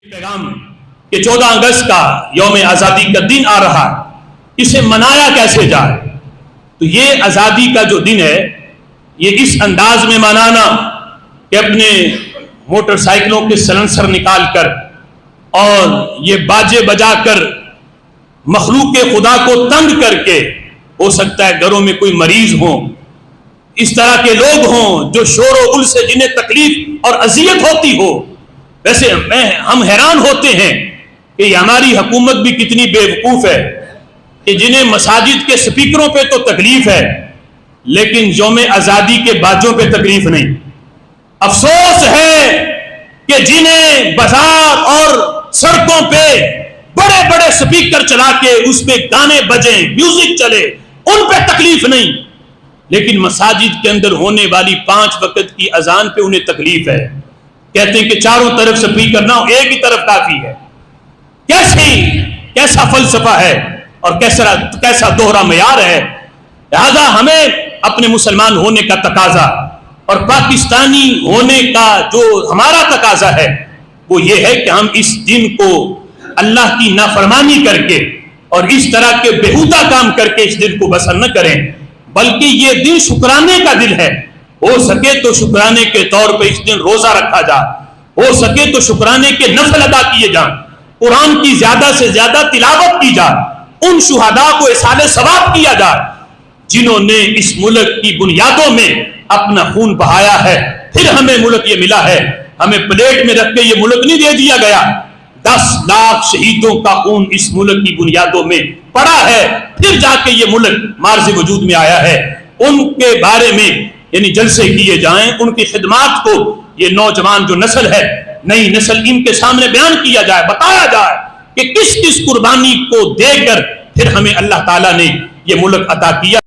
پیغام کہ 14 اگست کا یوم آزادی کا دن آ رہا ہے، اسے منایا کیسے جائے؟ تو یہ آزادی کا جو دن ہے یہ اس انداز میں منانا کہ اپنے موٹر سائیکلوں کے سلنسر نکال کر اور یہ باجے بجا کر مخلوق خدا کو تنگ کر کے، ہو سکتا ہے گھروں میں کوئی مریض ہوں، اس طرح کے لوگ ہوں جو شور و غل سے جنہیں تکلیف اور اذیت ہوتی ہو. ویسے ہم حیران ہوتے ہیں کہ یہ ہماری حکومت بھی کتنی بے وقوف ہے کہ جنہیں مساجد کے سپیکروں پہ تو تکلیف ہے لیکن یوم آزادی کے باجوں پہ تکلیف نہیں. افسوس ہے کہ جنہیں بازار اور سڑکوں پہ بڑے بڑے سپیکر چلا کے اس پہ گانے بجیں، میوزک چلے، ان پہ تکلیف نہیں، لیکن مساجد کے اندر ہونے والی 5 وقت کی اذان پہ انہیں تکلیف ہے. کہتے ہیں کہ چاروں طرف سپیکر نہ ہو، ایک ہی طرف کافی ہے. کیسا فلسفہ ہے اور کیسا دوہرا معیار ہے. لہذا ہمیں اپنے مسلمان ہونے کا تقاضا اور پاکستانی ہونے کا جو ہمارا تقاضا ہے وہ یہ ہے کہ ہم اس دن کو اللہ کی نافرمانی کر کے اور اس طرح کے بےہودہ کام کر کے اس دن کو بسر نہ کریں، بلکہ یہ دن شکرانے کا دن ہے. ہو سکے تو شکرانے کے طور پہ اس دن روزہ رکھا جائے، ہو سکے تو شکرانے کے نفل ادا کیے جائیں، قرآن کی زیادہ سے زیادہ تلاوت کی جائے، ان شہداء کو اصالِ ثواب کیا جائے جنہوں نے اس ملک کی بنیادوں میں اپنا خون بہایا ہے. پھر ہمیں ملک یہ ملا ہے، ہمیں پلیٹ میں رکھ کے یہ ملک نہیں دے دیا گیا. 10 لاکھ شہیدوں کا خون اس ملک کی بنیادوں میں پڑا ہے، پھر جا کے یہ ملک مارز وجود میں آیا ہے. ان کے بارے میں یعنی جلسے کیے جائیں، ان کی خدمات کو یہ نوجوان جو نسل ہے، نئی نسل، ان کے سامنے بیان کیا جائے، بتایا جائے کہ کس کس قربانی کو دے کر پھر ہمیں اللہ تعالیٰ نے یہ ملک عطا کیا.